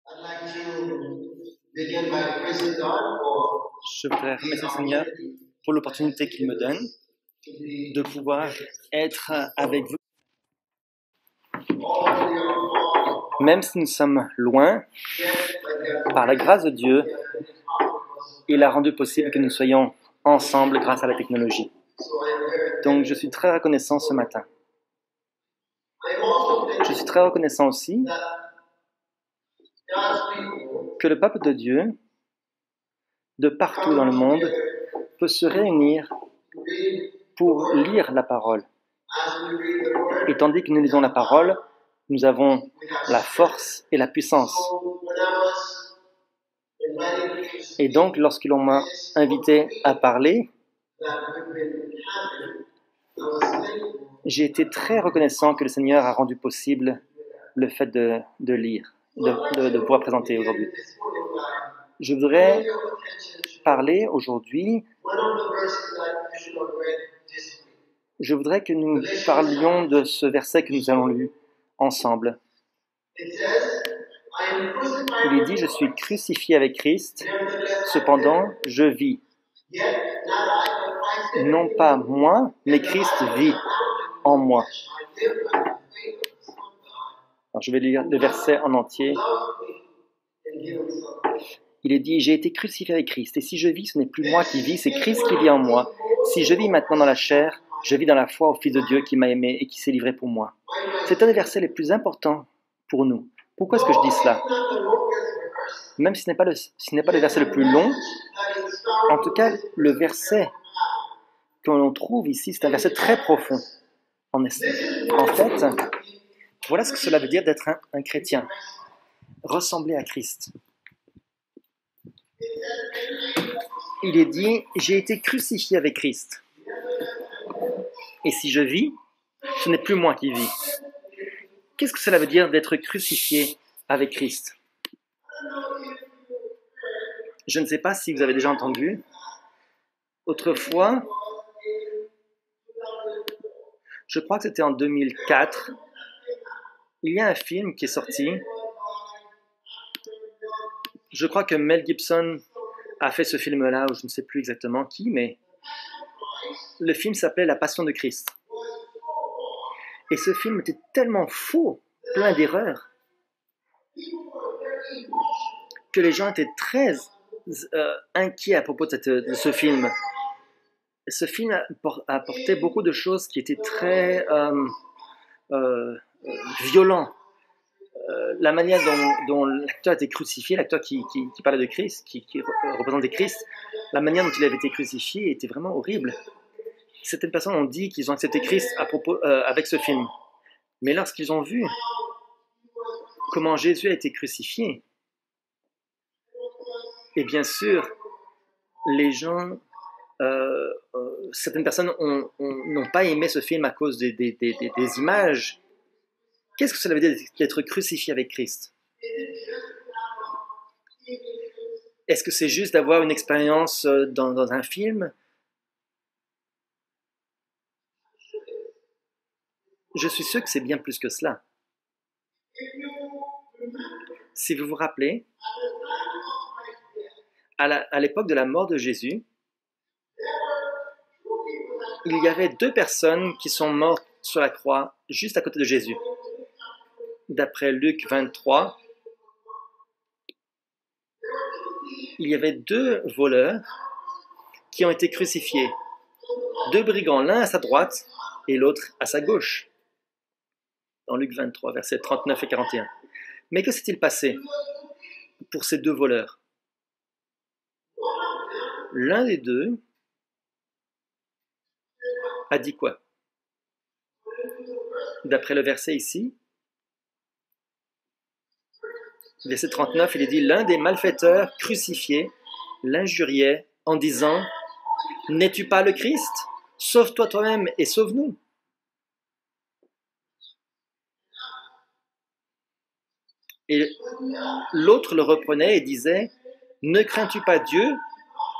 I'd like to begin by praising God for Je voudrais remercier le Seigneur pour l'opportunité qu'il me donne de pouvoir être avec vous. Même si nous sommes loin, par la grâce de Dieu, il a rendu possible que nous soyons ensemble grâce à la technologie. Donc je suis très reconnaissant ce matin. Je suis très reconnaissant aussi que le peuple de Dieu, de partout dans le monde, peut se réunir pour lire la parole. Et tandis que nous lisons la parole, nous avons la force et la puissance. Et donc, lorsque l'on m'a invité à parler, j'ai été très reconnaissant que le Seigneur a rendu possible le fait de lire, de pouvoir présenter aujourd'hui. Je voudrais parler aujourd'hui, je voudrais que nous parlions de ce verset que nous avons lu ensemble. Il est dit, je suis crucifié avec Christ, cependant je vis. Non pas moi, mais Christ vit en moi. Alors, je vais lire le verset en entier. Il est dit, j'ai été crucifié avec Christ, et si je vis, ce n'est plus moi qui vis, c'est Christ qui vit en moi. Si je vis maintenant dans la chair, je vis dans la foi au Fils de Dieu qui m'a aimé et qui s'est livré pour moi. C'est un des versets les plus importants pour nous. Pourquoi est-ce que je dis cela? Même si ce n'est pas le verset le plus long, en tout cas, le verset que l'on trouve ici, c'est un verset très profond. En fait, voilà ce que cela veut dire d'être un chrétien. Ressembler à Christ. Il est dit, j'ai été crucifié avec Christ. Et si je vis, ce n'est plus moi qui vis. Qu'est-ce que cela veut dire d'être crucifié avec Christ? Je ne sais pas si vous avez déjà entendu. Autrefois, je crois que c'était en 2004, il y a un film qui est sorti. Je crois que Mel Gibson a fait ce film-là, ou je ne sais plus exactement qui, mais le film s'appelait La Passion de Christ. Et ce film était tellement faux, plein d'erreurs, que les gens étaient très inquiets à propos de ce film. Ce film apportait beaucoup de choses qui étaient très violentes. La manière dont l'acteur était crucifié, l'acteur qui parlait de Christ, qui représentait Christ, la manière dont il avait été crucifié était vraiment horrible. Certaines personnes ont dit qu'ils ont accepté Christ avec ce film. Mais lorsqu'ils ont vu comment Jésus a été crucifié, et bien sûr, les gens, certaines personnes n'ont pas aimé ce film à cause des images. Qu'est-ce que cela veut dire d'être crucifié avec Christ? Est-ce que c'est juste d'avoir une expérience dans un film? Je suis sûr que c'est bien plus que cela. Si vous vous rappelez, à l'époque de la mort de Jésus, il y avait 2 personnes qui sont mortes sur la croix juste à côté de Jésus. D'après Luc 23, il y avait 2 voleurs qui ont été crucifiés. 2 brigands, l'un à sa droite et l'autre à sa gauche. Dans Luc 23, versets 39 et 41. Mais que s'est-il passé pour ces 2 voleurs? L'un des 2 a dit quoi? D'après le verset ici, verset 39, il est dit, l'un des malfaiteurs crucifiés l'injuriait en disant, n'es-tu pas le Christ? Sauve-toi toi-même et sauve-nous. Et l'autre le reprenait et disait, ne crains-tu pas Dieu,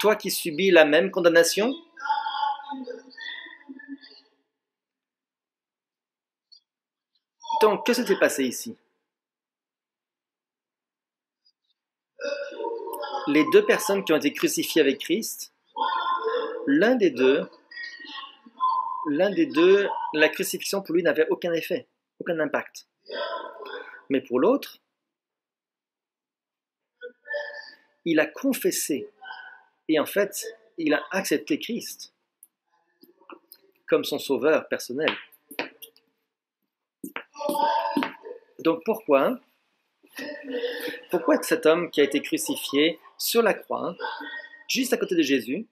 toi qui subis la même condamnation? Donc, que s'est-il passé ici? les deux personnes qui ont été crucifiées avec Christ, l'un des deux, la crucifixion pour lui n'avait aucun effet, aucun impact. Mais pour l'autre, il a confessé et en fait, il a accepté Christ comme son sauveur personnel. Donc pourquoi cet homme qui a été crucifié sur la croix, juste à côté de Jésus,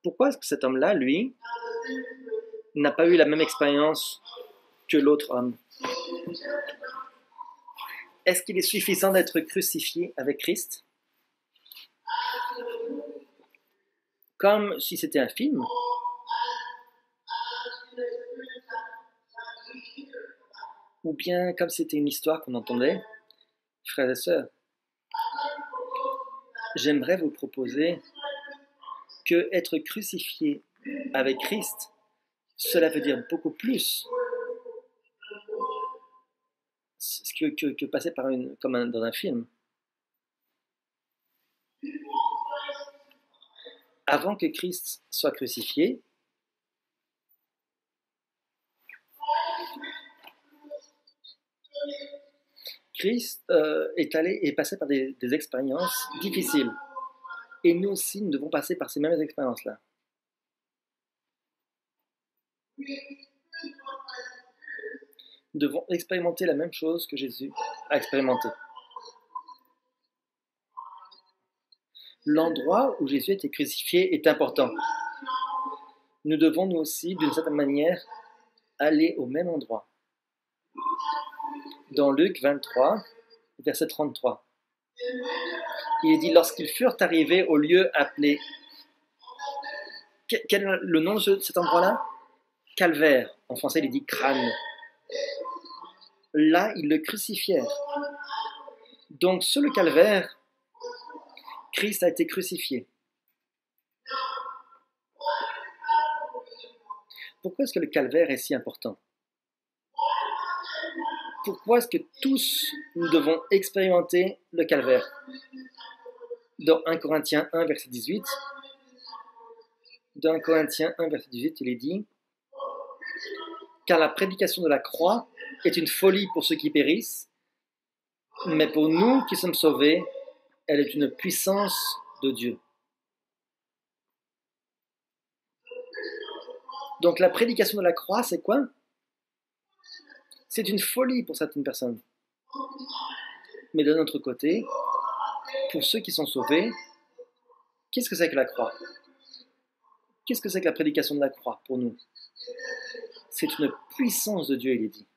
pourquoi est-ce que cet homme-là, lui, n'a pas eu la même expérience que l'autre homme? Est-ce qu'il est suffisant d'être crucifié avec Christ? Comme si c'était un film? Ou bien comme c'était une histoire qu'on entendait? Frères et sœurs, j'aimerais vous proposer que être crucifié avec Christ, cela veut dire beaucoup plus que passer dans un film. Avant que Christ soit crucifié, Christ est passé par des expériences difficiles. Et nous aussi, nous devons passer par ces mêmes expériences-là. Nous devons expérimenter la même chose que Jésus a expérimenté. L'endroit où Jésus a été crucifié est important. Nous devons, nous aussi, d'une certaine manière, aller au même endroit. Dans Luc 23, verset 33, il est dit, lorsqu'ils furent arrivés au lieu appelé... Quel est le nom de cet endroit-là? Calvaire. En français, il est dit crâne. Là, ils le crucifièrent. Donc, sur le calvaire, Christ a été crucifié. Pourquoi est-ce que le calvaire est si important? Pourquoi est-ce que tous nous devons expérimenter le calvaire? Dans 1 Corinthiens 1, verset 18, il est dit « Car la prédication de la croix est une folie pour ceux qui périssent, mais pour nous qui sommes sauvés, elle est une puissance de Dieu. » Donc la prédication de la croix, c'est quoi? C'est une folie pour certaines personnes. Mais de notre côté, pour ceux qui sont sauvés, qu'est-ce que c'est que la croix? Qu'est-ce que c'est que la prédication de la croix pour nous? C'est une puissance de Dieu, il est dit.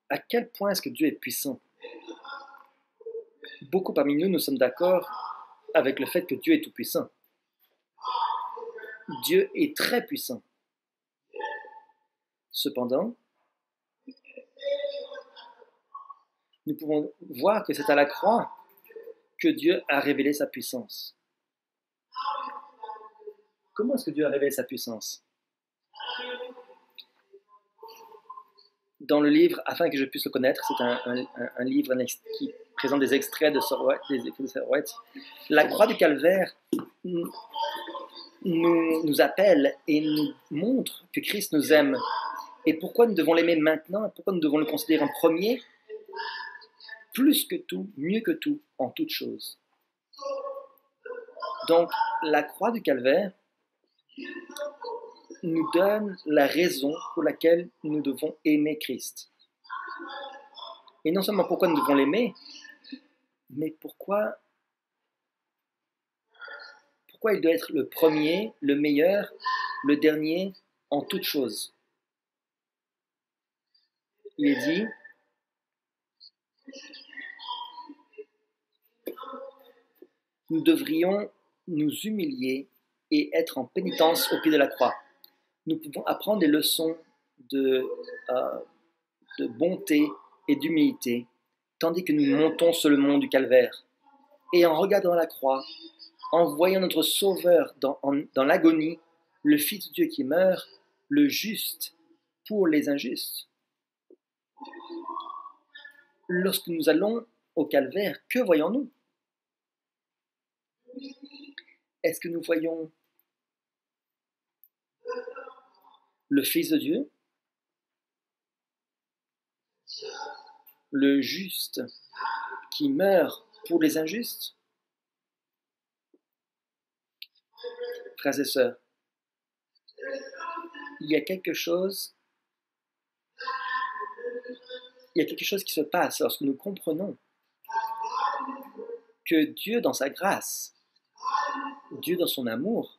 À quel point est-ce que Dieu est puissant? Beaucoup parmi nous sommes d'accord avec le fait que Dieu est tout puissant. Dieu est très puissant. Cependant, nous pouvons voir que c'est à la croix que Dieu a révélé sa puissance. Comment est-ce que Dieu a révélé sa puissance? Dans le livre, afin que je puisse le connaître, c'est un livre qui présente des extraits de Sorwet, la croix du calvaire nous appelle et nous montre que Christ nous aime. Et pourquoi nous devons l'aimer maintenant? Pourquoi nous devons le considérer en premier? Plus que tout, mieux que tout, en toutes choses. Donc, la croix du calvaire nous donne la raison pour laquelle nous devons aimer Christ. Et non seulement pourquoi nous devons l'aimer, mais pourquoi il doit être le premier, le meilleur, le dernier en toutes choses. Il est dit, nous devrions nous humilier et être en pénitence au pied de la croix. Nous pouvons apprendre des leçons de bonté et d'humilité, tandis que nous montons sur le mont du calvaire. Et en regardant la croix, en voyant notre Sauveur dans l'agonie, le Fils de Dieu qui meurt, le juste pour les injustes. Lorsque nous allons au calvaire, que voyons-nous? Est-ce que nous voyons le Fils de Dieu, le juste qui meurt pour les injustes? Frères et sœurs, il y a quelque chose qui se passe lorsque nous comprenons que Dieu, dans sa grâce, Dieu, dans son amour,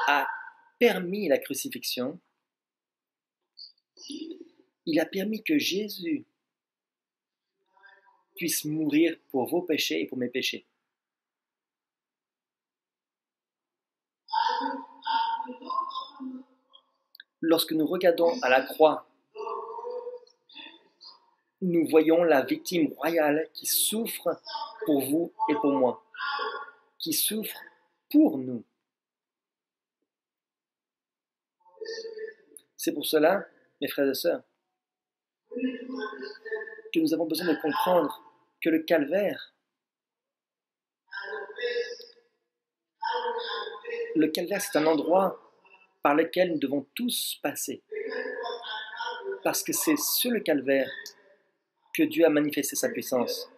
a permis la crucifixion. Il a permis que Jésus puisse mourir pour vos péchés et pour mes péchés. Lorsque nous regardons à la croix, nous voyons la victime royale qui souffre pour vous et pour moi, qui souffre pour nous. C'est pour cela, mes frères et sœurs, que nous avons besoin de comprendre que le calvaire, c'est un endroit par lequel nous devons tous passer. Parce que c'est sur le calvaire que Dieu a manifesté sa puissance.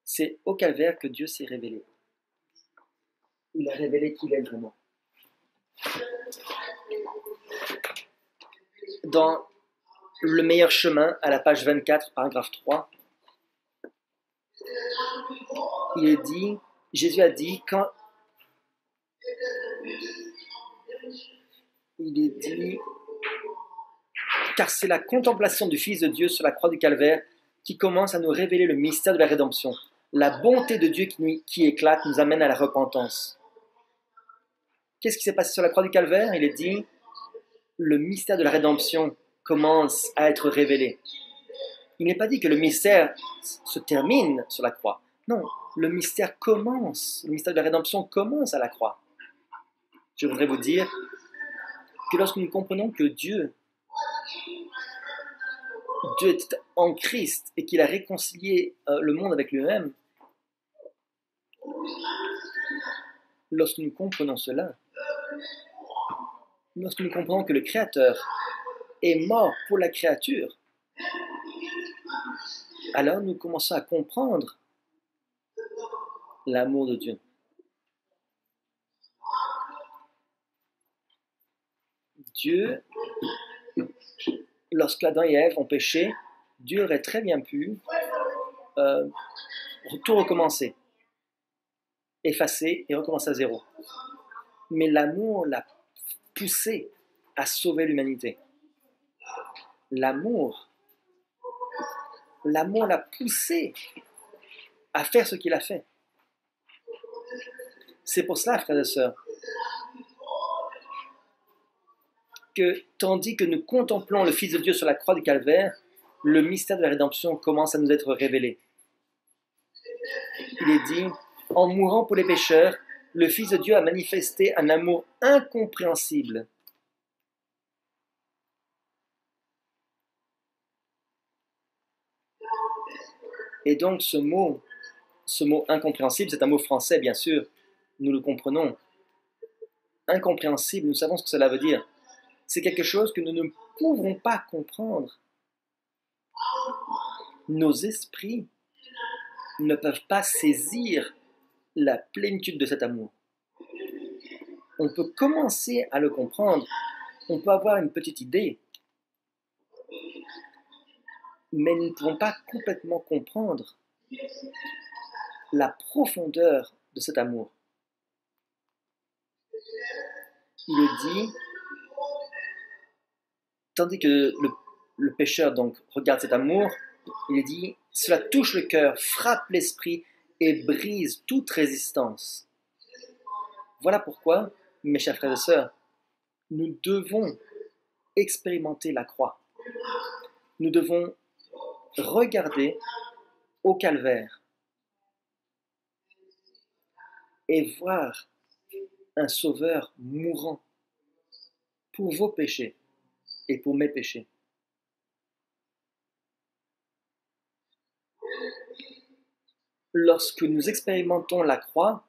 C'est au calvaire que Dieu s'est révélé. Il a révélé qu'il est vraiment. Dans Le meilleur chemin, à la page 24, paragraphe 3, il est dit, Jésus a dit, car c'est la contemplation du Fils de Dieu sur la croix du calvaire qui commence à nous révéler le mystère de la rédemption. La bonté de Dieu qui éclate nous amène à la repentance. Qu'est-ce qui s'est passé sur la croix du calvaire? Il est dit, le mystère de la rédemption commence à être révélé. Il n'est pas dit que le mystère se termine sur la croix. Non, le mystère commence. Le mystère de la rédemption commence à la croix. Je voudrais vous dire que lorsque nous comprenons que Dieu est en Christ et qu'il a réconcilié le monde avec lui-même, lorsque nous comprenons cela, lorsque nous comprenons que le Créateur est mort pour la créature, alors nous commençons à comprendre l'amour de Dieu. Dieu, lorsque Adam et Ève ont péché, Dieu aurait très bien pu tout recommencer, effacer et recommencer à zéro. Mais l'amour l'a poussé à sauver l'humanité. L'amour l'a poussé à faire ce qu'il a fait. C'est pour cela, frères et sœurs, que tandis que nous contemplons le Fils de Dieu sur la croix du calvaire, le mystère de la rédemption commence à nous être révélé. Il est dit, en mourant pour les pécheurs, le Fils de Dieu a manifesté un amour incompréhensible. Et donc ce mot incompréhensible, c'est un mot français bien sûr, nous le comprenons. Incompréhensible, nous savons ce que cela veut dire. C'est quelque chose que nous ne pouvons pas comprendre. Nos esprits ne peuvent pas saisir la plénitude de cet amour. On peut commencer à le comprendre, on peut avoir une petite idée, mais nous ne pouvons pas complètement comprendre la profondeur de cet amour. Il est dit, tandis que le pécheur donc regarde cet amour, il est dit, cela touche le cœur, frappe l'esprit et brise toute résistance. Voilà pourquoi, mes chers frères et sœurs, nous devons expérimenter la croix. Nous devons regarder au calvaire et voir un sauveur mourant pour vos péchés et pour mes péchés. Lorsque nous expérimentons la croix,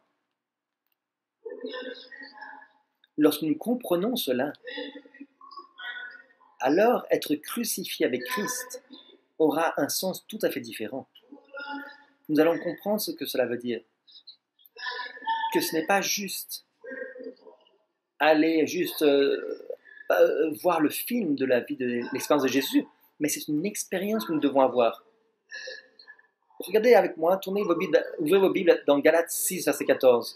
lorsque nous comprenons cela, alors être crucifié avec Christ aura un sens tout à fait différent. Nous allons comprendre ce que cela veut dire. Que ce n'est pas juste aller voir le film de la vie, de l'expérience de Jésus, mais c'est une expérience que nous devons avoir. Regardez avec moi, ouvrez vos Bibles dans Galates 6, verset 14.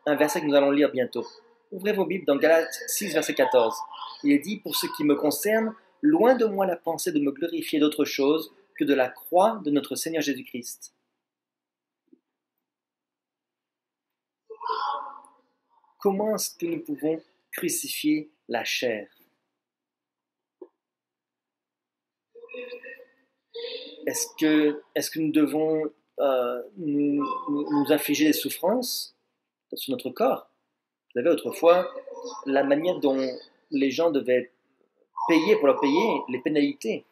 Un verset que nous allons lire bientôt. Ouvrez vos Bibles dans Galates 6, verset 14. Il est dit, pour ce qui me concerne, loin de moi la pensée de me glorifier d'autre chose que de la croix de notre Seigneur Jésus-Christ. Comment est-ce que nous pouvons crucifier la chair? Est-ce que nous devons nous infliger des souffrances sur notre corps? Vous savez, autrefois, la manière dont les gens devaient payer pour leur payer les pénalités,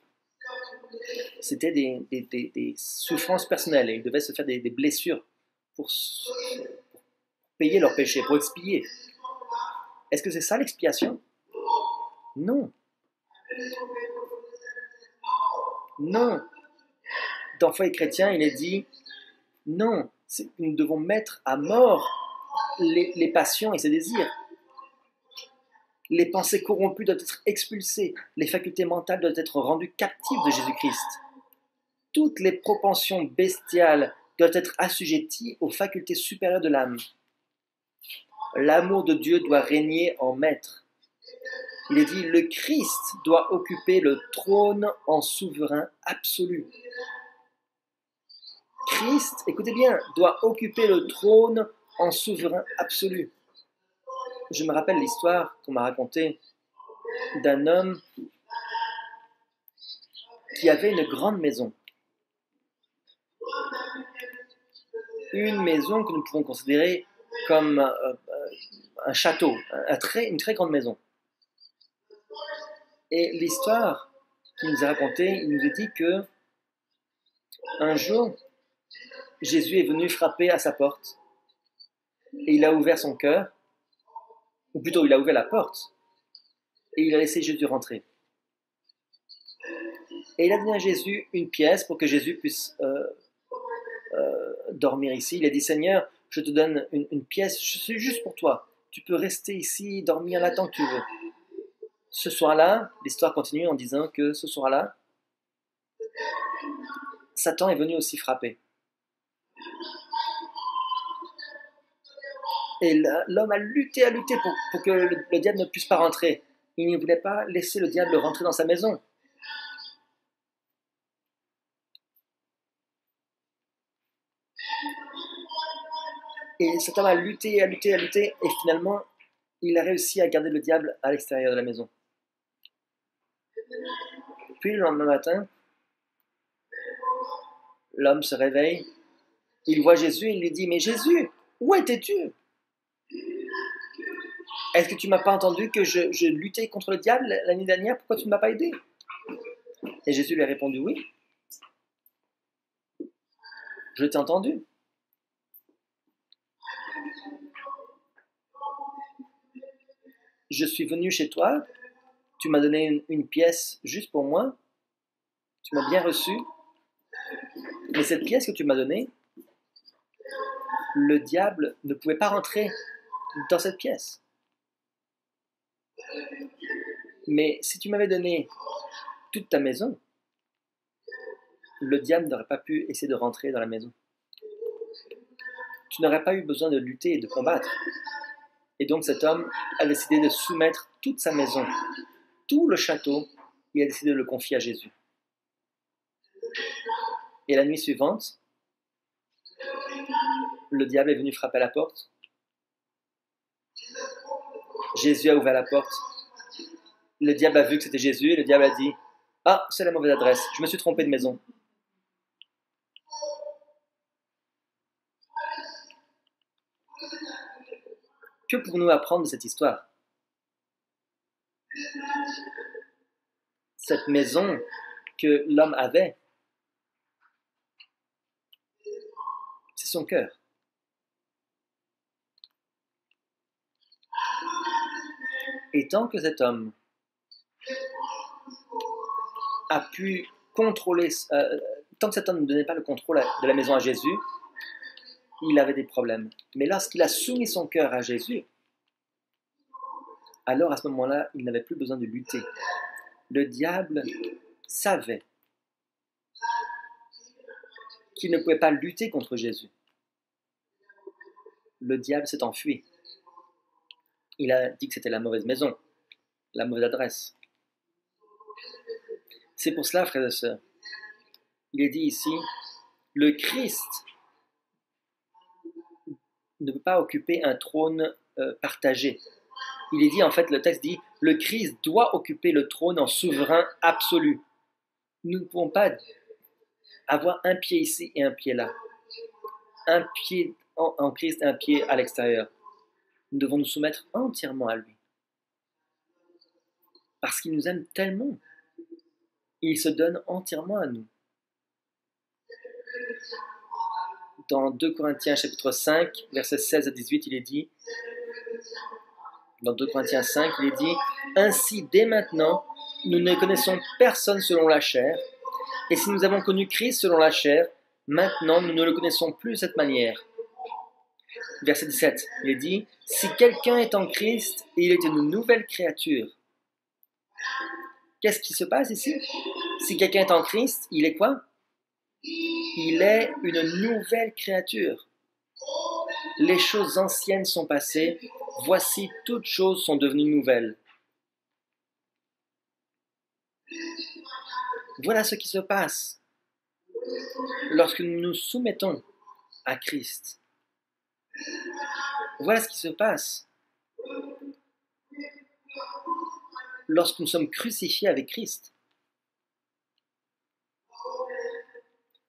c'était des souffrances personnelles et ils devaient se faire des blessures pour payer leurs péchés, pour expier. Est-ce que c'est ça l'expiation? Non. Non. Dans Foi et chrétien, il est dit, non, nous devons mettre à mort les passions et ses désirs. Les pensées corrompues doivent être expulsées. Les facultés mentales doivent être rendues captives de Jésus-Christ. Toutes les propensions bestiales doivent être assujetties aux facultés supérieures de l'âme. L'amour de Dieu doit régner en maître. Il est dit, le Christ doit occuper le trône en souverain absolu. Christ, écoutez bien, doit occuper le trône en souverain absolu. Je me rappelle l'histoire qu'on m'a racontée d'un homme qui avait une grande maison. Une maison que nous pouvons considérer comme un château, une très grande maison. Et l'histoire qu'il nous a racontée, il nous a dit que un jour, Jésus est venu frapper à sa porte et il a ouvert son cœur, ou plutôt il a ouvert la porte et il a laissé Jésus rentrer. Et il a donné à Jésus une pièce pour que Jésus puisse dormir ici. Il a dit, Seigneur, je te donne une pièce, c'est juste pour toi. Tu peux rester ici, dormir là tant que tu veux. Ce soir-là, l'histoire continue en disant que ce soir-là, Satan est venu aussi frapper. Et l'homme a lutté pour que le diable ne puisse pas rentrer. Il ne voulait pas laisser le diable rentrer dans sa maison. Et cet homme a lutté, et finalement, il a réussi à garder le diable à l'extérieur de la maison. Puis le lendemain matin, l'homme se réveille, il voit Jésus et il lui dit, mais Jésus, où étais-tu? Est-ce que tu ne m'as pas entendu que je luttais contre le diable l'année dernière? Pourquoi tu ne m'as pas aidé? Et Jésus lui a répondu, oui, je t'ai entendu. Je suis venu chez toi, tu m'as donné une pièce juste pour moi, tu m'as bien reçu, mais cette pièce que tu m'as donnée, le diable ne pouvait pas rentrer dans cette pièce. Mais si tu m'avais donné toute ta maison, le diable n'aurait pas pu essayer de rentrer dans la maison. Tu n'aurais pas eu besoin de lutter et de combattre. Et donc cet homme a décidé de soumettre toute sa maison, tout le château, il a décidé de le confier à Jésus. Et la nuit suivante, le diable est venu frapper à la porte. Jésus a ouvert la porte. Le diable a vu que c'était Jésus et le diable a dit, « Ah, c'est la mauvaise adresse, je me suis trompé de maison. » Que pouvons-nous apprendre de cette histoire? cette maison que l'homme avait, c'est son cœur. Et tant que cet homme a pu contrôler, tant que cet homme ne donnait pas le contrôle de la maison à Jésus, il avait des problèmes. Mais lorsqu'il a soumis son cœur à Jésus, alors à ce moment-là, il n'avait plus besoin de lutter. Le diable savait qu'il ne pouvait pas lutter contre Jésus. Le diable s'est enfui. Il a dit que c'était la mauvaise maison, la mauvaise adresse. C'est pour cela, frères et sœurs, il est dit ici, le Christ ne peut pas occuper un trône partagé. Il est dit, en fait, le texte dit, le Christ doit occuper le trône en souverain absolu. Nous ne pouvons pas avoir un pied ici et un pied là. Un pied en Christ et un pied à l'extérieur. Nous devons nous soumettre entièrement à lui. Parce qu'il nous aime tellement. Il se donne entièrement à nous. Dans 2 Corinthiens chapitre 5, versets 16 à 18, il est dit, dans 2 Corinthiens 5, il est dit, « Ainsi, dès maintenant, nous ne connaissons personne selon la chair, et si nous avons connu Christ selon la chair, maintenant nous ne le connaissons plus de cette manière. » Verset 17, il est dit, « Si quelqu'un est en Christ, il est une nouvelle créature. » Qu'est-ce qui se passe ici? Si quelqu'un est en Christ, il est quoi? Il est une nouvelle créature. Les choses anciennes sont passées, voici toutes choses sont devenues nouvelles. Voilà ce qui se passe lorsque nous nous soumettons à Christ. Voilà ce qui se passe lorsque nous sommes crucifiés avec Christ.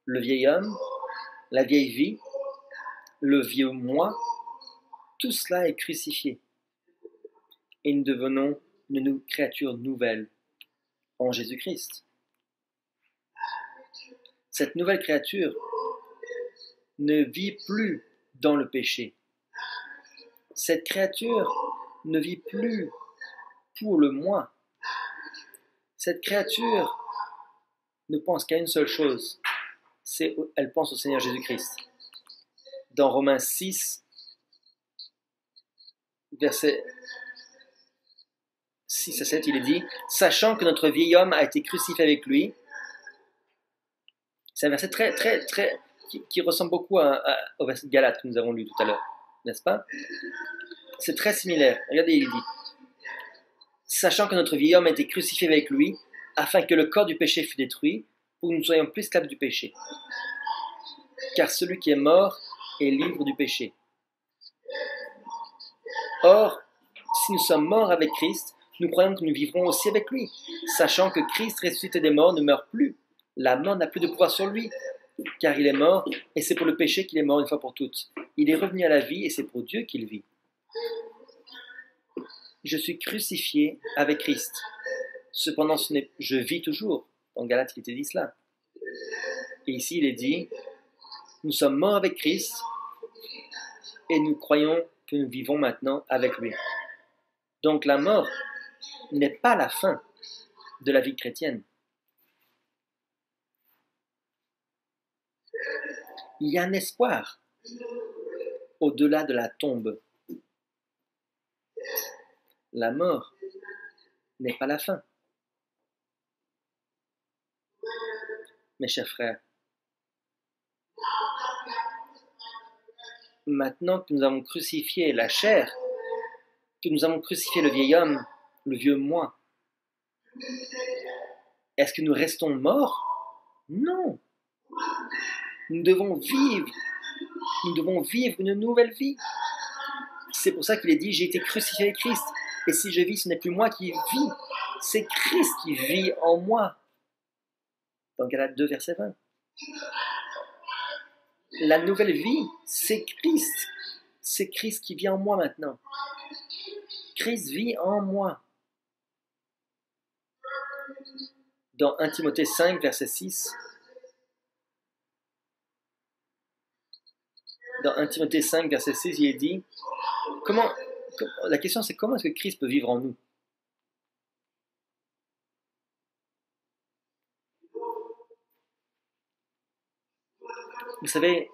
Le vieil homme, la vieille vie, le vieux moi, tout cela est crucifié. Et nous devenons une créature nouvelle en Jésus-Christ. Cette nouvelle créature ne vit plus dans le péché. Cette créature ne vit plus pour le moi. Cette créature ne pense qu'à une seule chose, elle pense au Seigneur Jésus-Christ. Dans Romains 6, versets 6 à 7, il est dit, « Sachant que notre vieil homme a été crucifié avec lui », c'est un verset qui ressemble beaucoup au verset de Galates que nous avons lu tout à l'heure, n'est-ce pas? C'est très similaire. Regardez, il dit, « Sachant que notre vieil homme a été crucifié avec lui, afin que le corps du péché fût détruit, pour que nous ne soyons plus esclaves du péché. Car celui qui est mort est libre du péché. Or, si nous sommes morts avec Christ, nous croyons que nous vivrons aussi avec lui, sachant que Christ ressuscité des morts ne meurt plus. La mort n'a plus de pouvoir sur lui, car il est mort, et c'est pour le péché qu'il est mort une fois pour toutes. Il est revenu à la vie, et c'est pour Dieu qu'il vit. Je suis crucifié avec Christ. Cependant, je vis toujours. Dans Galates, il était dit cela. Et ici, il est dit, nous sommes morts avec Christ, et nous croyons que nous vivons maintenant avec lui. Donc la mort n'est pas la fin de la vie chrétienne. Il y a un espoir au-delà de la tombe. La mort n'est pas la fin. Mes chers frères, maintenant que nous avons crucifié la chair, que nous avons crucifié le vieil homme, le vieux moi, est-ce que nous restons morts? Non. Nous devons vivre une nouvelle vie. C'est pour ça qu'il est dit, j'ai été crucifié avec Christ, et si je vis, ce n'est plus moi qui vis, c'est Christ qui vit en moi. Dans Galates 2, verset 20. La nouvelle vie, c'est Christ. C'est Christ qui vit en moi maintenant. Christ vit en moi. Dans 1 Timothée 5, verset 6, dans 1 Timothée 5, verset 6, il est dit, la question c'est comment est-ce que Christ peut vivre en nous? Vous savez,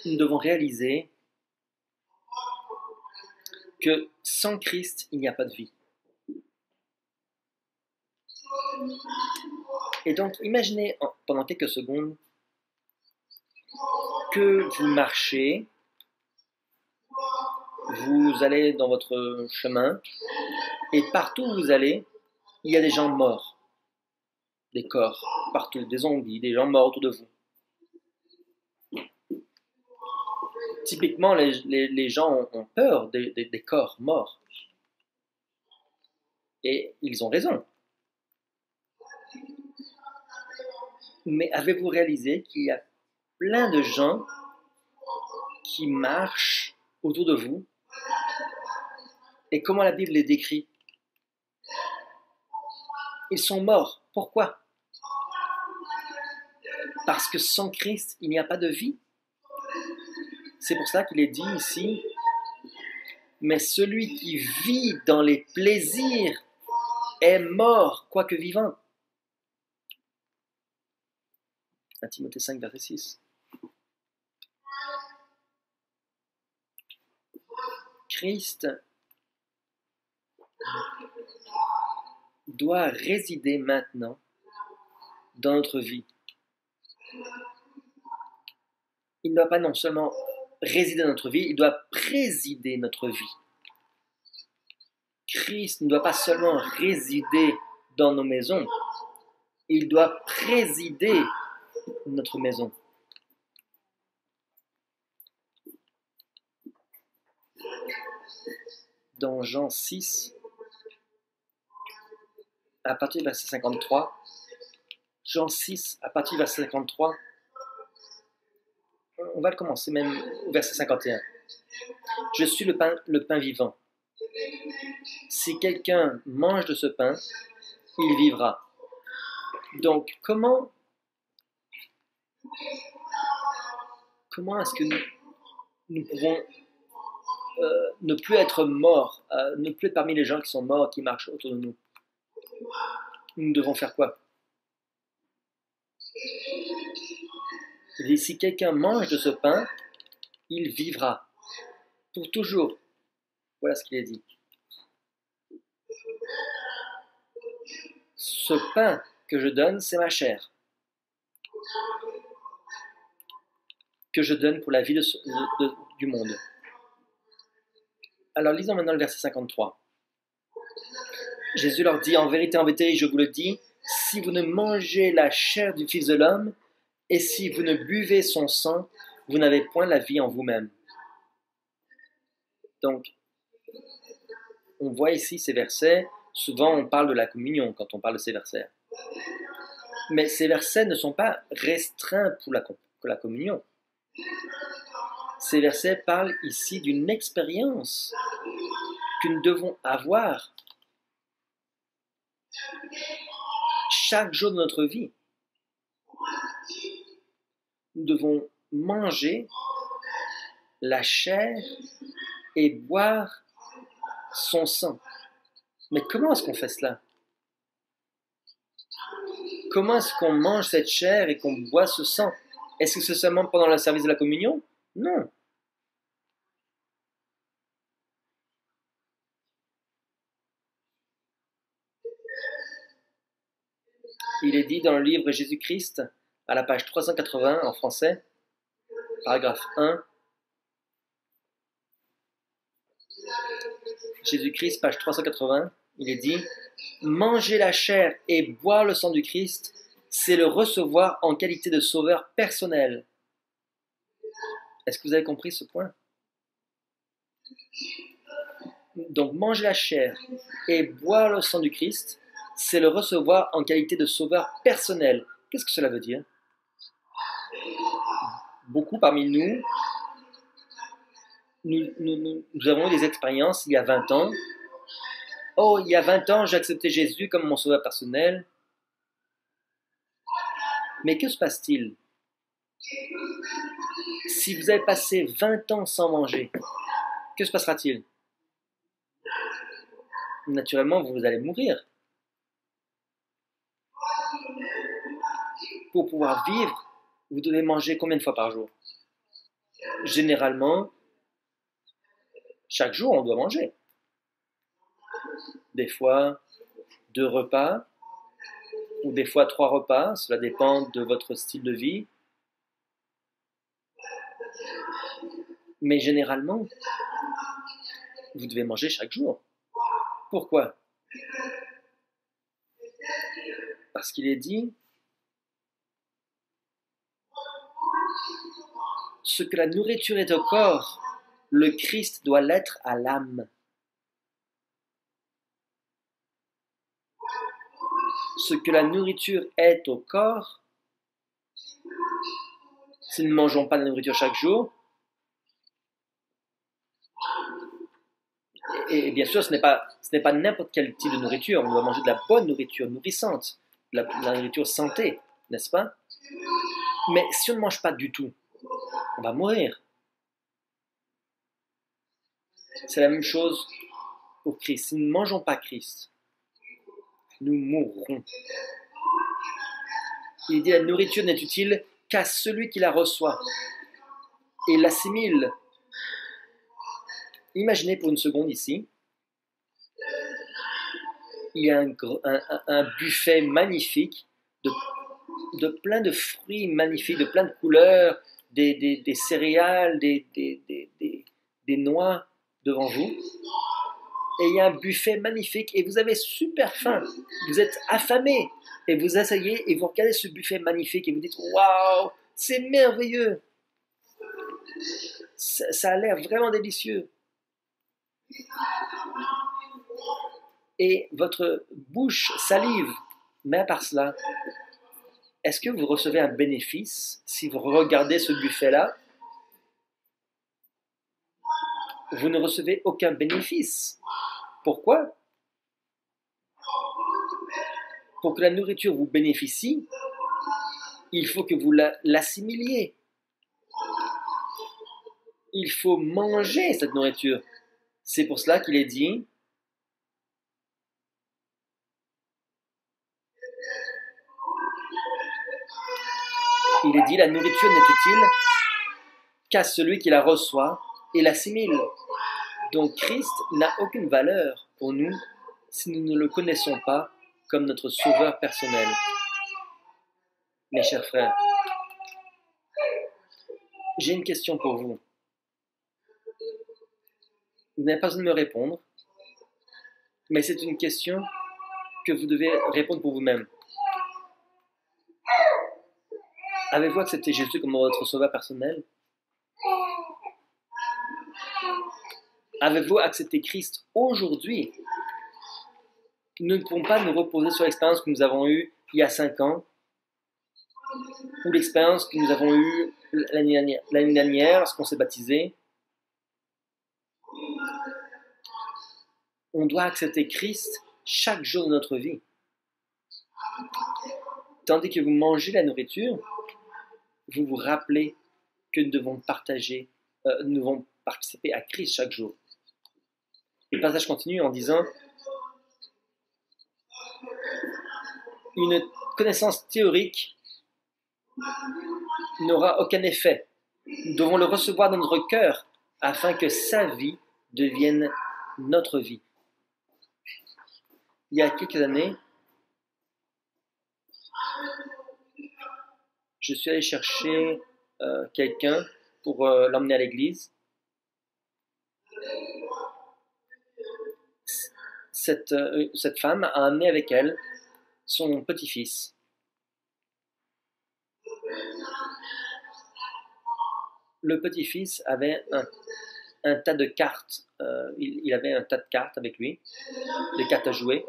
nous devons réaliser que sans Christ, il n'y a pas de vie. Et donc, imaginez pendant quelques secondes que vous marchez, vous allez dans votre chemin, et partout où vous allez, il y a des gens morts, des corps, partout, des zombies, des gens morts autour de vous. Typiquement, les gens ont peur des corps morts. Et ils ont raison. Mais avez-vous réalisé qu'il y a plein de gens qui marchent autour de vous? Et comment la Bible les décrit? Ils sont morts. Pourquoi? Parce que sans Christ, il n'y a pas de vie. C'est pour ça qu'il est dit ici, mais celui qui vit dans les plaisirs est mort, quoique vivant. 1 Timothée 5, verset 6. Christ doit résider maintenant dans notre vie. Il ne doit pas non seulement résider dans notre vie, il doit présider notre vie. Christ ne doit pas seulement résider dans nos maisons, il doit présider notre maison. Dans Jean 6, à partir du verset 53, Jean 6, à partir du verset 53, on va le commencer même au verset 51. Je suis le pain vivant. Si quelqu'un mange de ce pain, il vivra. Donc, comment est-ce que nous pouvons ne plus être morts, ne plus être parmi les gens qui sont morts, qui marchent autour de nous? Nous devons faire quoi? Il dit, si quelqu'un mange de ce pain, il vivra pour toujours. Voilà ce qu'il est dit. Ce pain que je donne, c'est ma chair, que je donne pour la vie du monde. Alors lisons maintenant le verset 53. Jésus leur dit, en vérité, je vous le dis, si vous ne mangez la chair du Fils de l'homme, et si vous ne buvez son sang, vous n'avez point la vie en vous-même. Donc, on voit ici ces versets, souvent on parle de la communion quand on parle de ces versets. Mais ces versets ne sont pas restreints pour la communion. Ces versets parlent ici d'une expérience que nous devons avoir chaque jour de notre vie. Nous devons manger la chair et boire son sang. Mais comment est-ce qu'on fait cela? Comment est-ce qu'on mange cette chair et qu'on boit ce sang? Est-ce que c'est seulement pendant le service de la communion? Non. Il est dit dans le livre Jésus-Christ, à la page 380 en français, paragraphe 1, Jésus-Christ, page 380, il est dit « Manger la chair et boire le sang du Christ, c'est le recevoir en qualité de sauveur personnel. » Est-ce que vous avez compris ce point? Donc, manger la chair et boire le sang du Christ, c'est le recevoir en qualité de sauveur personnel. Qu'est-ce que cela veut dire? Beaucoup parmi nous avons eu des expériences il y a 20 ans. Oh, il y a 20 ans, j'ai accepté Jésus comme mon sauveur personnel. Mais que se passe-t-il si vous avez passé 20 ans sans manger? Que se passera-t-il? Naturellement, vous allez mourir. Pour pouvoir vivre, vous devez manger combien de fois par jour? Généralement, chaque jour, on doit manger. Des fois, 2 repas, ou des fois 3 repas, cela dépend de votre style de vie. Mais généralement, vous devez manger chaque jour. Pourquoi? Parce qu'il est dit, ce que la nourriture est au corps, le Christ doit l'être à l'âme. Ce que la nourriture est au corps, si nous ne mangeons pas de la nourriture chaque jour, et bien sûr, ce n'est pas n'importe quel type de nourriture, on doit manger de la bonne nourriture, nourrissante, de la nourriture santé, n'est-ce pas? Mais si on ne mange pas du tout, on va mourir. C'est la même chose pour Christ. Si nous ne mangeons pas Christ, nous mourrons. Il dit la nourriture n'est utile qu'à celui qui la reçoit et l'assimile. Imaginez pour une seconde ici, il y a un buffet magnifique de plein de fruits magnifiques, de plein de couleurs, des céréales, des noix devant vous. Et il y a un buffet magnifique et vous avez super faim, vous êtes affamé et vous asseyez et vous regardez ce buffet magnifique et vous dites waouh, c'est merveilleux, ça a l'air vraiment délicieux. Et votre bouche salive, mais à part cela, est-ce que vous recevez un bénéfice si vous regardez ce buffet-là? Vous ne recevez aucun bénéfice. Pourquoi? Pour que la nourriture vous bénéficie, il faut que vous l'assimiliez. Il faut manger cette nourriture. C'est pour cela qu'il est dit, la nourriture n'est utile qu'à celui qui la reçoit et l'assimile. Donc Christ n'a aucune valeur pour nous si nous ne le connaissons pas comme notre sauveur personnel. Mes chers frères, j'ai une question pour vous. Vous n'avez pas besoin de me répondre, mais c'est une question que vous devez répondre pour vous-même. Avez-vous accepté Jésus comme votre sauveur personnel? Avez-vous accepté Christ aujourd'hui? Nous ne pouvons pas nous reposer sur l'expérience que nous avons eue il y a 5 ans ou l'expérience que nous avons eue l'année dernière lorsqu'on s'est baptisé. On doit accepter Christ chaque jour de notre vie. Tandis que vous mangez la nourriture, vous vous rappelez que nous devons participer à Christ chaque jour. Et le passage continue en disant une connaissance théorique n'aura aucun effet. Nous devons le recevoir dans notre cœur afin que sa vie devienne notre vie. Il y a quelques années, je suis allé chercher quelqu'un pour l'emmener à l'église. Cette femme a amené avec elle son petit-fils. Le petit-fils avait un tas de cartes. Il avait un tas de cartes avec lui, des cartes à jouer.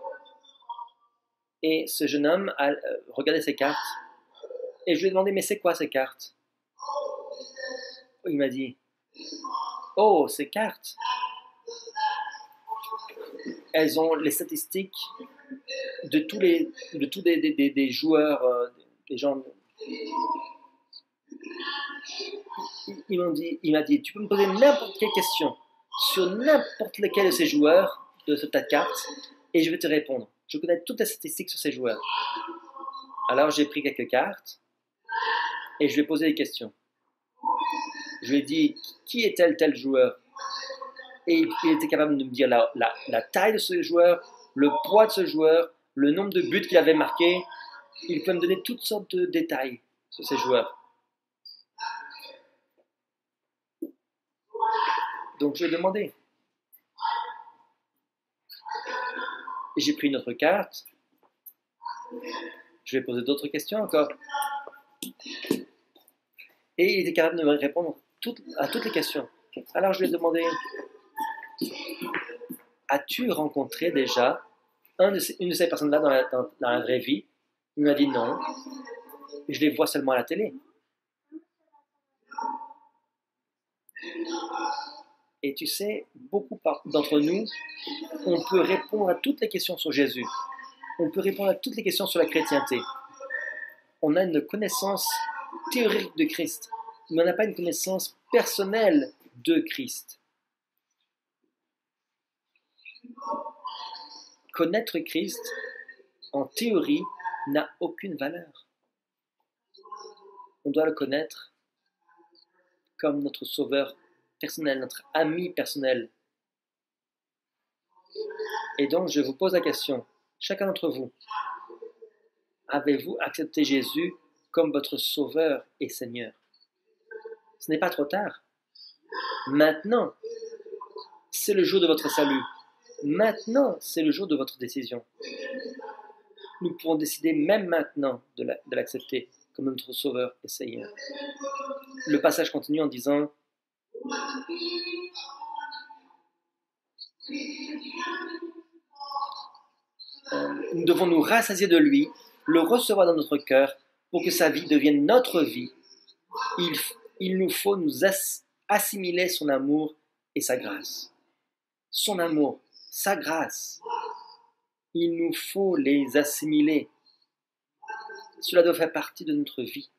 Et ce jeune homme a regardé ses cartes. Et je lui ai demandé, mais c'est quoi ces cartes? Il m'a dit, oh, ces cartes, elles ont les statistiques de tous des joueurs, des gens Il m'a dit, tu peux me poser n'importe quelle question sur n'importe lequel de ces joueurs de ce tas de cartes et je vais te répondre. Je connais toutes les statistiques sur ces joueurs. Alors j'ai pris quelques cartes et je lui ai posé des questions. Je lui ai dit, qui est tel joueur? Et il était capable de me dire la taille de ce joueur, le poids de ce joueur, le nombre de buts qu'il avait marqué. Il peut me donner toutes sortes de détails sur ces joueurs. Donc je lui ai demandé. Et j'ai pris une autre carte. Je lui ai posé d'autres questions encore. Et il était capable de me répondre à toutes les questions. Alors je lui ai demandé, as-tu rencontré déjà une de ces personnes-là dans la vraie vie? Il m'a dit non. Je les vois seulement à la télé. Et tu sais, beaucoup d'entre nous, on peut répondre à toutes les questions sur Jésus. On peut répondre à toutes les questions sur la chrétienté. On a une connaissance théorique de Christ, mais on n'a pas une connaissance personnelle de Christ. Connaître Christ, en théorie, n'a aucune valeur. On doit le connaître comme notre sauveur personnel, notre ami personnel. Et donc, je vous pose la question, chacun d'entre vous, avez-vous accepté Jésus comme votre sauveur et Seigneur? Ce n'est pas trop tard. Maintenant, c'est le jour de votre salut. Maintenant, c'est le jour de votre décision. Nous pouvons décider même maintenant de l'accepter comme notre sauveur et Seigneur. Le passage continue en disant, nous devons nous rassasier de lui, le recevoir dans notre cœur pour que sa vie devienne notre vie. Il nous faut nous assimiler son amour et sa grâce. Son amour, sa grâce. Il nous faut les assimiler. Cela doit faire partie de notre vie.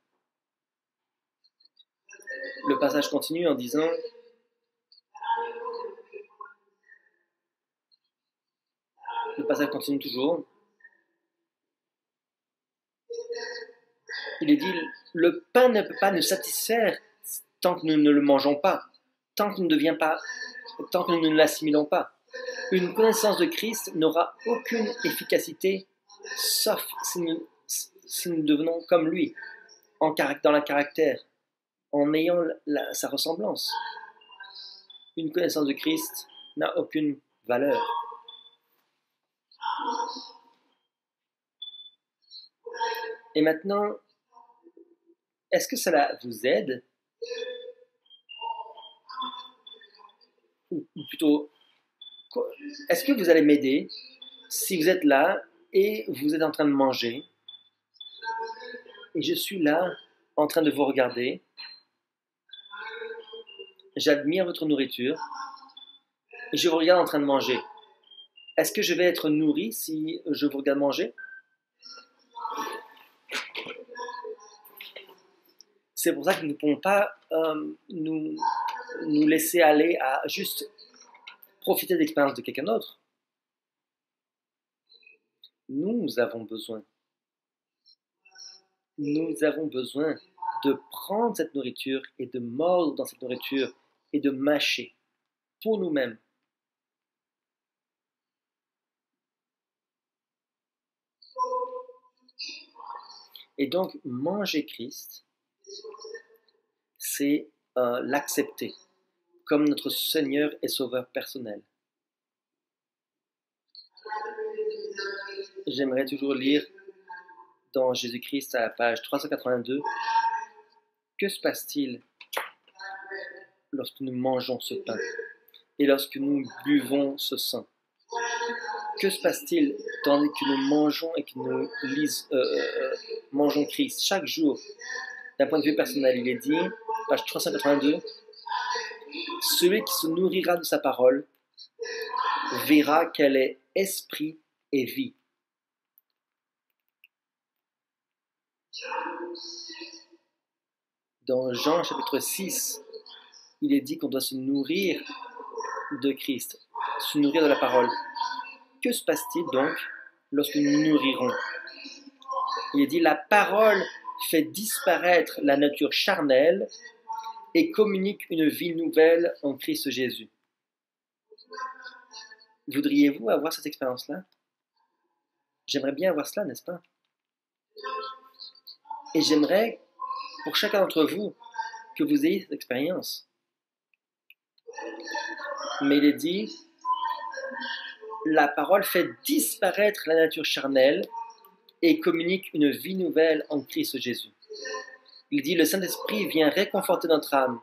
Le passage continue en disant, le passage continue toujours. Il est dit, le pain ne peut pas nous satisfaire tant que nous ne le mangeons pas, tant que nous ne l'assimilons pas. Une connaissance de Christ n'aura aucune efficacité, sauf si nous devenons comme lui, dans le caractère, en ayant sa ressemblance. Une connaissance de Christ n'a aucune valeur. Et maintenant, est-ce que cela vous aide? Ou plutôt, est-ce que vous allez m'aider si vous êtes là et vous êtes en train de manger et je suis là en train de vous regarder, j'admire votre nourriture et je vous regarde en train de manger. Est-ce que je vais être nourri si je vous regarde manger? C'est pour ça que nous ne pouvons pas nous laisser aller à juste profiter de l'expérience de quelqu'un d'autre. Nous avons besoin de prendre cette nourriture et de mordre dans cette nourriture et de mâcher pour nous-mêmes. Et donc, manger Christ, c'est l'accepter comme notre Seigneur et Sauveur personnel. J'aimerais toujours lire dans Jésus-Christ à la page 382. Que se passe-t-il lorsque nous mangeons ce pain et lorsque nous buvons ce sang? Que se passe-t-il tandis que nous mangeons et que nous mangeons Christ chaque jour? D'un point de vue personnel, il est dit, page 382, celui qui se nourrira de sa parole verra qu'elle est esprit et vie. Dans Jean chapitre 6, il est dit qu'on doit se nourrir de Christ, se nourrir de la parole. Que se passe-t-il donc lorsque nous nous nourrirons? Il est dit, la parole fait disparaître la nature charnelle et communique une vie nouvelle en Christ Jésus. Voudriez-vous avoir cette expérience-là? J'aimerais bien avoir cela, n'est-ce pas? Et j'aimerais, pour chacun d'entre vous, que vous ayez cette expérience. Mais il est dit, la parole fait disparaître la nature charnelle et communique une vie nouvelle en Christ Jésus. Il dit, le Saint-Esprit vient réconforter notre âme.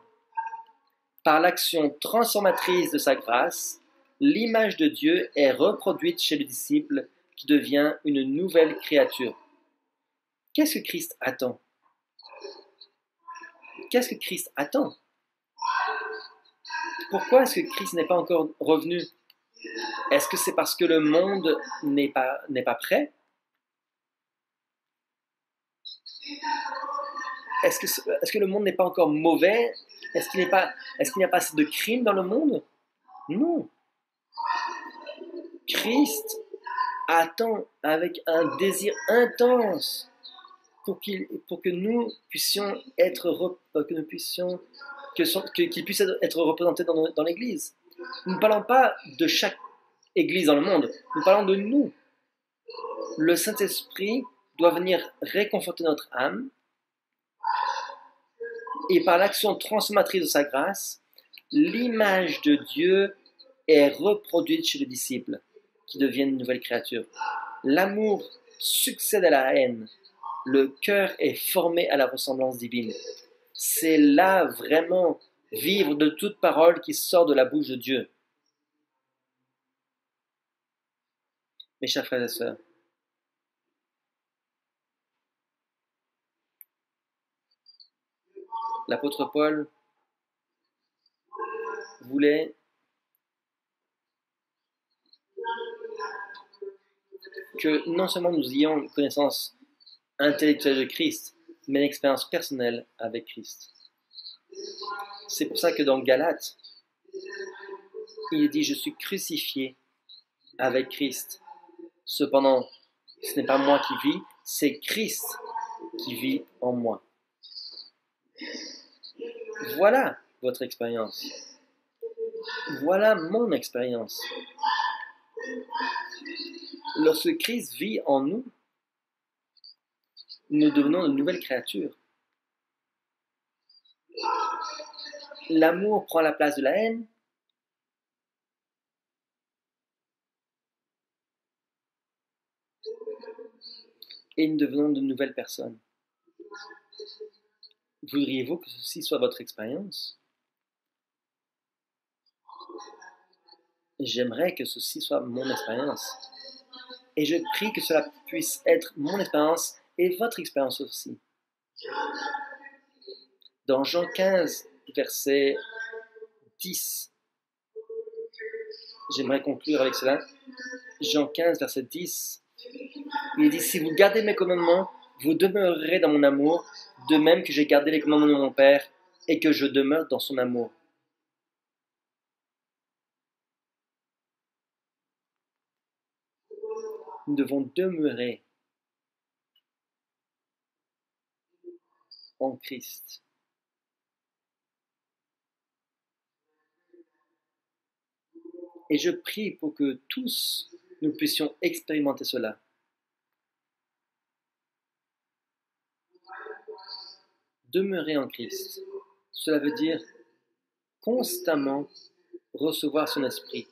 Par l'action transformatrice de sa grâce, l'image de Dieu est reproduite chez le disciple qui devient une nouvelle créature. Qu'est-ce que Christ attend? Qu'est-ce que Christ attend? Pourquoi est-ce que Christ n'est pas encore revenu? Est-ce que c'est parce que le monde n'est pas prêt? Est-ce que le monde n'est pas encore mauvais? Est-ce qu'il n'y a pas assez de crimes dans le monde? Non. Christ attend avec un désir intense pour que nous puissions être qu'il puisse être représenté dans l'Église. Nous ne parlons pas de chaque Église dans le monde, nous parlons de nous. Le Saint-Esprit doit venir réconforter notre âme et par l'action transformatrice de sa grâce, l'image de Dieu est reproduite chez le disciple qui devient une nouvelle créature. L'amour succède à la haine. Le cœur est formé à la ressemblance divine. C'est là vraiment vivre de toute parole qui sort de la bouche de Dieu. Mes chers frères et sœurs, l'apôtre Paul voulait que non seulement nous ayons une connaissance intellectuelle de Christ, mais une expérience personnelle avec Christ. C'est pour ça que dans Galates, il dit « Je suis crucifié avec Christ. Cependant, ce n'est pas moi qui vis, c'est Christ qui vit en moi. » Voilà votre expérience. Voilà mon expérience. Lorsque Christ vit en nous, nous devenons de nouvelles créatures. L'amour prend la place de la haine. Et nous devenons de nouvelles personnes. Voudriez-vous que ceci soit votre expérience? J'aimerais que ceci soit mon expérience. Et je prie que cela puisse être mon expérience et votre expérience aussi. Dans Jean 15, verset 10, j'aimerais conclure avec cela. Jean 15, verset 10, il dit « Si vous gardez mes commandements, vous demeurerez dans mon amour, de même que j'ai gardé les commandements de mon Père et que je demeure dans son amour. » Nous devons demeurer en Christ. Et je prie pour que tous nous puissions expérimenter cela. Demeurer en Christ, cela veut dire constamment recevoir son esprit,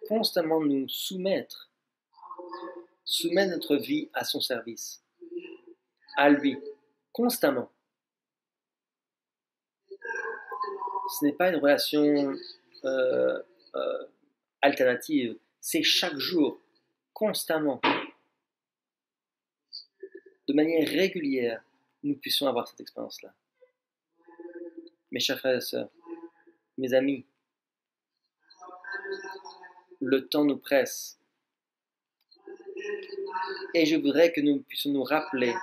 constamment nous soumettre notre vie à son service, à lui, constamment. Ce n'est pas une relation alternative, c'est chaque jour, constamment, de manière régulière, nous puissions avoir cette expérience-là. Mes chers frères et sœurs, mes amis, le temps nous presse et je voudrais que nous puissions nous rappeler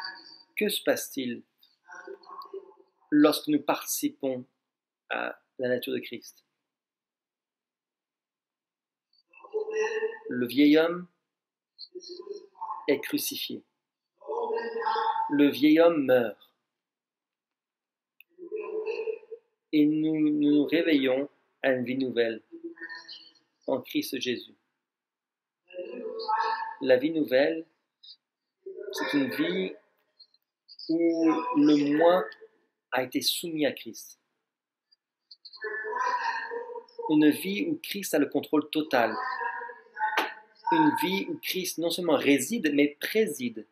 Que se passe-t-il lorsque nous participons à la nature de Christ? Le vieil homme est crucifié. Le vieil homme meurt. Et nous nous réveillons à une vie nouvelle en Christ Jésus. La vie nouvelle, c'est une vie où le moi a été soumis à Christ. Une vie où Christ a le contrôle total. Une vie où Christ non seulement réside, mais préside.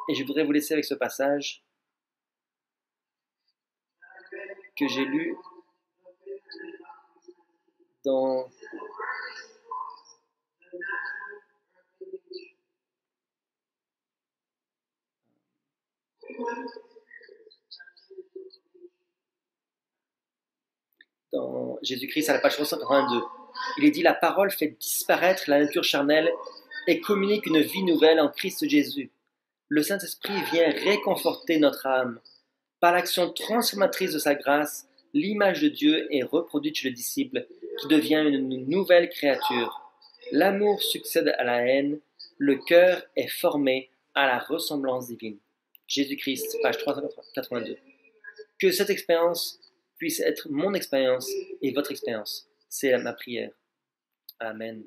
Et je voudrais vous laisser avec ce passage que j'ai lu dans Jésus-Christ à la page 382. Il est dit: la parole fait disparaître la nature charnelle et communique une vie nouvelle en Christ Jésus. Le Saint-Esprit vient réconforter notre âme. Par l'action transformatrice de sa grâce, l'image de Dieu est reproduite chez le disciple, qui devient une nouvelle créature. L'amour succède à la haine, le cœur est formé à la ressemblance divine. Jésus-Christ, page 382. Que cette expérience puisse être mon expérience et votre expérience. C'est ma prière. Amen.